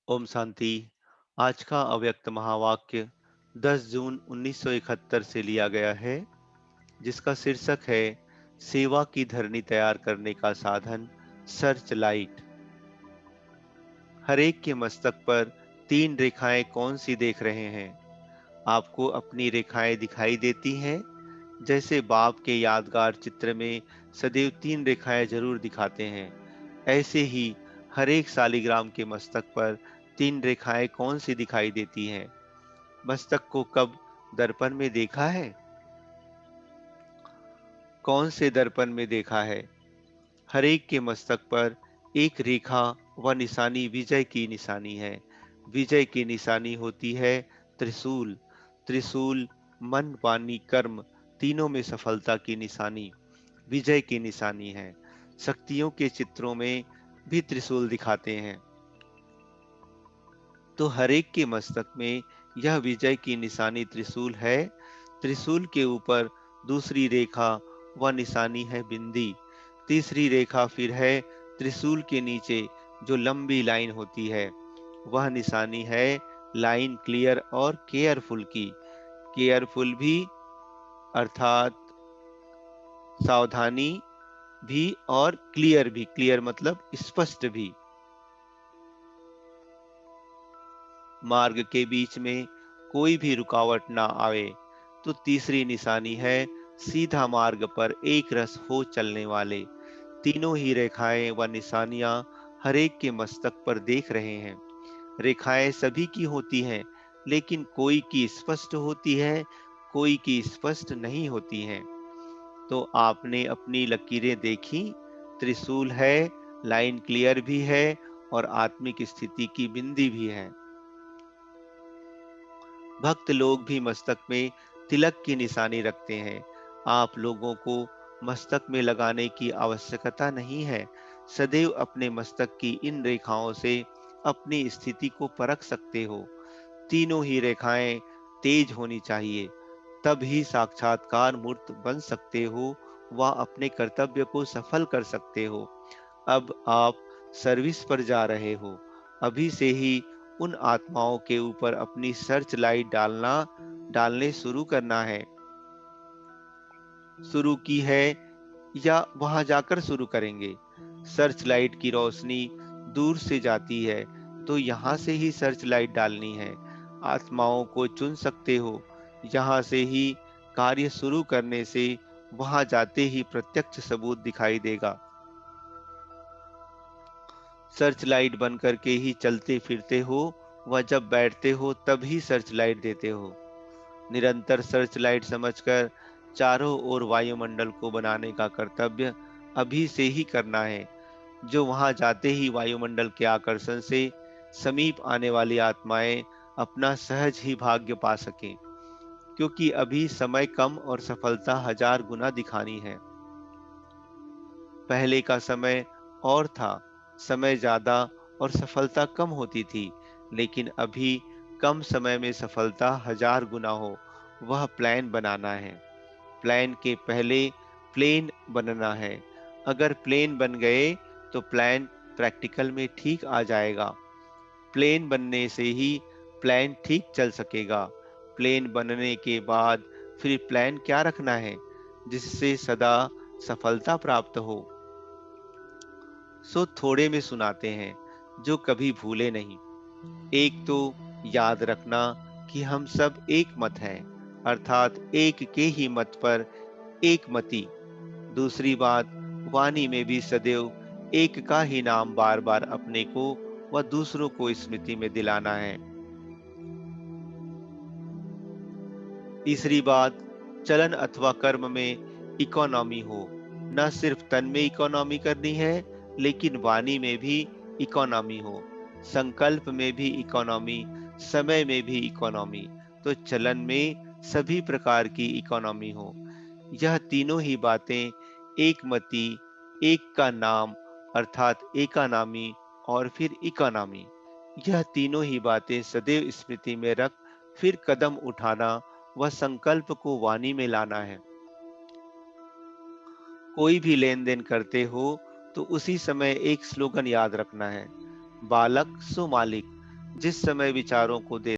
ओम शांति। आज का अव्यक्त महावाक्य 10 जून 1971 से लिया गया है, जिसका शीर्षक है सेवा की धरनी तैयार करने का साधन सर्च लाइट। हरेक के मस्तक पर 3 रेखाएं कौन सी देख रहे हैं? आपको अपनी रेखाएं दिखाई देती हैं? जैसे बाप के यादगार चित्र में सदैव 3 रेखाएं जरूर दिखाते हैं, ऐसे ही हरेक शालिग्राम के मस्तक पर 3 रेखाएं कौन सी दिखाई देती हैं? मस्तक को कब दर्पण में देखा है? कौन से दर्पण में देखा है? हरेक के मस्तक पर एक रेखा व निशानी विजय की निशानी है। विजय की निशानी होती है त्रिशूल। त्रिशूल मन वाणी कर्म तीनों में सफलता की निशानी, विजय की निशानी है। शक्तियों के चित्रों में भी त्रिशूल दिखाते हैं, तो हरेक के मस्तक में यह विजय की निशानी त्रिशूल है। त्रिशूल के ऊपर दूसरी रेखा व निशानी है बिंदी। तीसरी रेखा फिर है त्रिशूल के नीचे जो लंबी लाइन होती है, वह निशानी है लाइन क्लियर और केयरफुल की। केयरफुल भी अर्थात सावधानी भी, और क्लियर भी, क्लियर मतलब स्पष्ट भी। मार्ग के बीच में कोई भी रुकावट ना आवे, तो तीसरी निशानी है सीधा मार्ग पर एक रस हो चलने वाले। तीनों ही रेखाएं व निशानियां हरेक के मस्तक पर देख रहे हैं। रेखाएं सभी की होती हैं, लेकिन कोई की स्पष्ट होती है, कोई की स्पष्ट नहीं होती हैं। तो आपने अपनी लकीरें देखी, त्रिशूल है, लाइन क्लियर भी है और आत्मिक स्थिति की बिंदी भी है। भक्त लोग भी मस्तक में तिलक की निशानी रखते हैं। आप लोगों को मस्तक में लगाने की आवश्यकता नहीं है। सदैव अपने मस्तक की इन रेखाओं से अपनी स्थिति को परख सकते हो। तीनों ही रेखाएं तेज होनी चाहिए, तब ही साक्षात्कार मूर्त बन सकते हो व अपने कर्तव्य को सफल कर सकते हो। अब आप सर्विस पर जा रहे हो। अभी से ही उन आत्माओं के ऊपर अपनी सर्च लाइट डालने शुरू करना है। शुरू की है या वहां जाकर शुरू करेंगे? सर्च लाइट की रोशनी दूर से जाती है, तो यहाँ से ही सर्च लाइट डालनी है। आत्माओं को चुन सकते हो। यहाँ से ही कार्य शुरू करने से वहां जाते ही प्रत्यक्ष सबूत दिखाई देगा। सर्च लाइट बन करके ही चलते फिरते हो, व जब बैठते हो तब ही सर्च लाइट देते हो। निरंतर सर्च लाइट समझकर चारों ओर वायुमंडल को बनाने का कर्तव्य अभी से ही करना है, जो वहां जाते ही वायुमंडल के आकर्षण से समीप आने वाली आत्माएं अपना सहज ही भाग्य पा सकें, क्योंकि अभी समय कम और सफलता 1000 गुना दिखानी है। पहले का समय और था, समय ज्यादा और सफलता कम होती थी, लेकिन अभी कम समय में सफलता 1000 गुना हो, वह प्लान बनाना है। प्लान के पहले प्लेन बनना है। अगर प्लेन बन गए तो प्लान प्रैक्टिकल में ठीक आ जाएगा। प्लेन बनने से ही प्लान ठीक चल सकेगा। प्लेन बनने के बाद फिर प्लान क्या रखना है, जिससे सदा सफलता प्राप्त हो? सो थोड़े में सुनाते हैं, जो कभी भूले नहीं। एक तो याद रखना कि हम सब एक मत हैं, अर्थात एक के ही मत पर एक मति। दूसरी बात, वाणी में भी सदैव एक का ही नाम बार बार अपने को व दूसरों को स्मृति में दिलाना है। तीसरी बात, चलन अथवा कर्म में इकोनॉमी हो। न सिर्फ तन में इकोनॉमी करनी है, लेकिन वाणी में भी इकोनॉमी हो, संकल्प में भी इकोनॉमी, समय में भी इकोनॉमी। तो चलन में सभी प्रकार की इकोनॉमी हो। यह तीनों ही बातें एक मति, एक का नाम अर्थात एकानामी और फिर इकोनॉमी, यह तीनों ही बातें सदैव स्मृति में रख फिर कदम उठाना व संकल्प को वाणी में लाना है। कोई भी लेन देन करते हो तो उसी समय एक स्लोगन याद रखना है, बालक सो मालिक। जिस समय विचारों को दे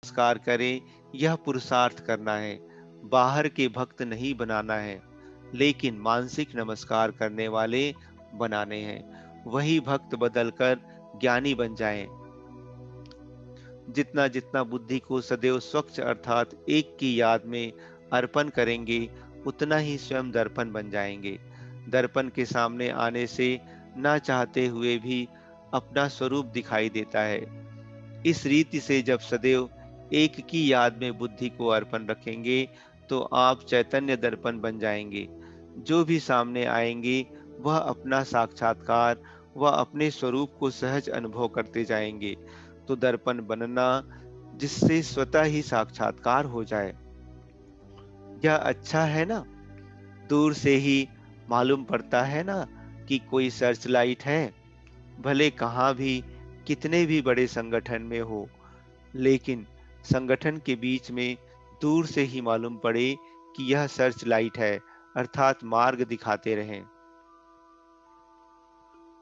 नमस्कार करें, यह पुरुषार्थ करना है। बाहर के भक्त नहीं बनाना है, लेकिन मानसिक नमस्कार करने वाले बनाने हैं। वही भक्त बदलकर ज्ञानी बन जाएं। जितना जितना बुद्धि को सदैव स्वच्छ अर्थात एक की याद में अर्पण करेंगे, उतना ही स्वयं दर्पण बन जाएंगे। दर्पण के सामने आने से ना चाहते हुए भी अपना स्वरूप दिखाई देता है। इस रीति से जब सदैव एक की याद में बुद्धि को अर्पण रखेंगे, तो आप चैतन्य दर्पण बन जाएंगे। जो भी सामने आएंगे, वह अपना साक्षात्कार व अपने स्वरूप को सहज अनुभव करते जाएंगे। तो दर्पण बनना, जिससे स्वतः ही साक्षात्कार हो जाए, यह अच्छा है ना। दूर से ही मालूम पड़ता है ना कि कोई सर्च लाइट है। भले कहाँ भी, कितने भी बड़े संगठन में हो, लेकिन संगठन के बीच में दूर से ही मालूम पड़े कि यह सर्च लाइट है, अर्थात मार्ग दिखाते रहें।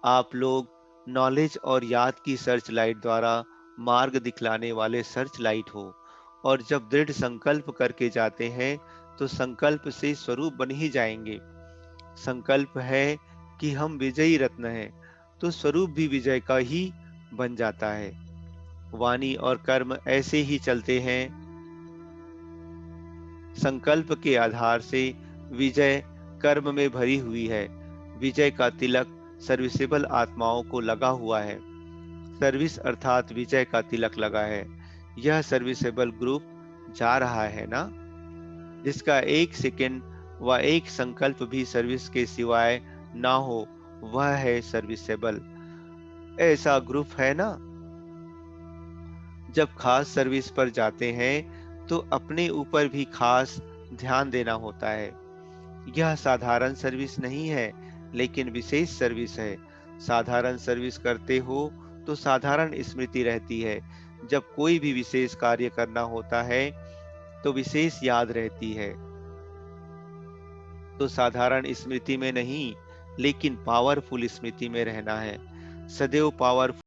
आप लोग नॉलेज और याद की सर्च लाइट द्वारा मार्ग दिखलाने वाले सर्च लाइट हो। और जब दृढ़ संकल्प करके जाते हैं, तो संकल्प से स्वरूप बन ही जाएंगे। संकल्प है कि हम विजयी रत्न हैं, तो स्वरूप भी विजय का ही बन जाता है। वाणी और कर्म ऐसे ही चलते हैं। संकल्प के आधार से विजय कर्म में भरी हुई है। विजय का तिलक सर्विसेबल आत्माओं को लगा हुआ है। सर्विस अर्थात विजय का तिलक लगा है। यह सर्विसेबल ग्रुप जा रहा है ना, जिसका एक सेकंड व एक संकल्प भी सर्विस के सिवाय ना हो, वह है सर्विसेबल। ऐसा ग्रुप है ना। जब खास सर्विस पर जाते हैं, तो अपने ऊपर भी खास ध्यान देना होता है। यह साधारण सर्विस नहीं है, लेकिन विशेष सर्विस है। साधारण सर्विस करते हो तो साधारण स्मृति रहती है। जब कोई भी विशेष कार्य करना होता है, तो विशेष याद रहती है। तो साधारण स्मृति में नहीं, लेकिन पावरफुल स्मृति में रहना है। सदैव पावरफुल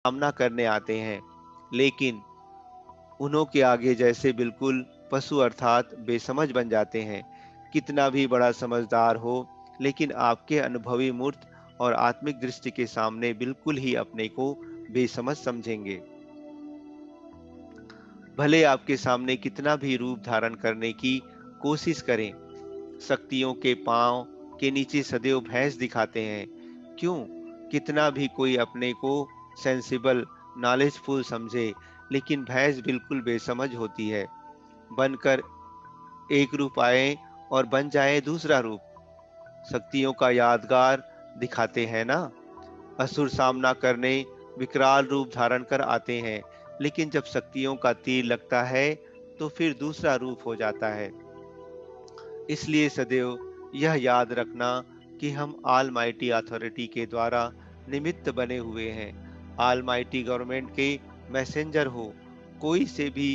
सामना करने आते हैं, लेकिन उन्हों के आगे जैसे बिल्कुल पशु अर्थात बेसमझ बन जाते हैं। कितना भी बड़ा समझदार हो, लेकिन आपके अनुभवी मूर्त और आत्मिक दृष्टि के सामने बिल्कुल ही अपने को बेसमझ समझेंगे। भले आपके सामने कितना भी रूप धारण करने की कोशिश करें, शक्तियों के पांव के नीचे सदैव भैंस दिखाते हैं। क्यों? कितना भी कोई अपने को सेंसिबल, नॉलेजफुल समझे, लेकिन भैंस बिल्कुल बेसमझ होती है। बनकर एक रूप आए और बन जाए दूसरा रूप। शक्तियों का यादगार दिखाते हैं ना। असुर सामना करने विकराल रूप धारण कर आते हैं, लेकिन जब शक्तियों का तीर लगता है तो फिर दूसरा रूप हो जाता है। इसलिए सदैव यह याद रखना कि हम ऑल माइटी अथॉरिटी के द्वारा निमित्त बने हुए हैं। ऑल माइटी गवर्नमेंट के मैसेंजर हो। कोई से भी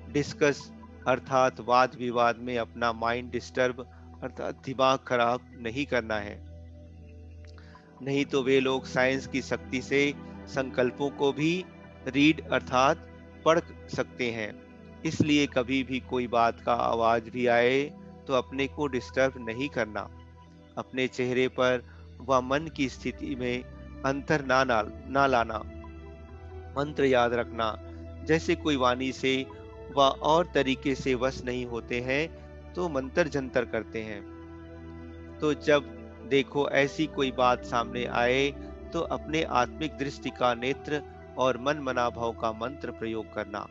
डिस्कस अर्थात वाद विवाद में अपना माइंड डिस्टर्ब अर्थात दिमाग खराब नहीं करना है। नहीं तो वे लोग साइंस की शक्ति से संकल्पों को भी रीड अर्थात पढ़ सकते हैं। इसलिए कभी भी कोई बात का आवाज भी आए तो अपने को डिस्टर्ब नहीं करना। अपने चेहरे पर व मन की स्थिति में अंतर ना लाना। मंत्र याद रखना। जैसे कोई वाणी से व और तरीके से वश नहीं होते हैं तो मंत्र जंतर करते हैं। तो जब देखो ऐसी कोई बात सामने आए तो अपने आत्मिक दृष्टि का नेत्र और मन मनाभाव का मंत्र प्रयोग करना,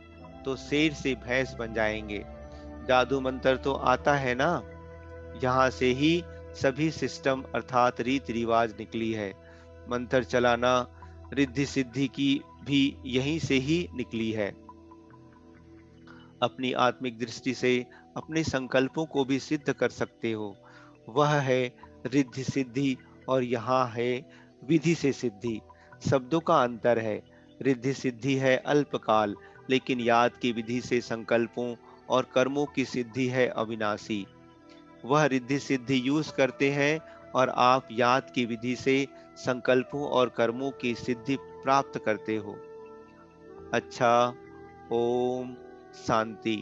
तो शेर से भैंस बन जाएंगे। जादू मंत्र तो आता है ना, यहाँ से ही सभी सिस्टम अर्थात रीति रिवाज निकली है। मंत्र चलाना रिद्धि सिद्धि की भी यहीं से ही निकली है। अपनी आत्मिक दृष्टि से अपने संकल्पों को भी सिद्ध कर सकते हो। वह है रिद्धि सिद्धि और यहाँ है विधि से सिद्धि। शब्दों का अंतर है। रिद्धि सिद्धि है अल्पकाल, लेकिन याद की विधि से संकल्पों और कर्मों की सिद्धि है अविनाशी। वह रिद्धि सिद्धि यूज करते हैं और आप याद की विधि से संकल्पों और कर्मों की सिद्धि प्राप्त करते हो। अच्छा, ओम शांति।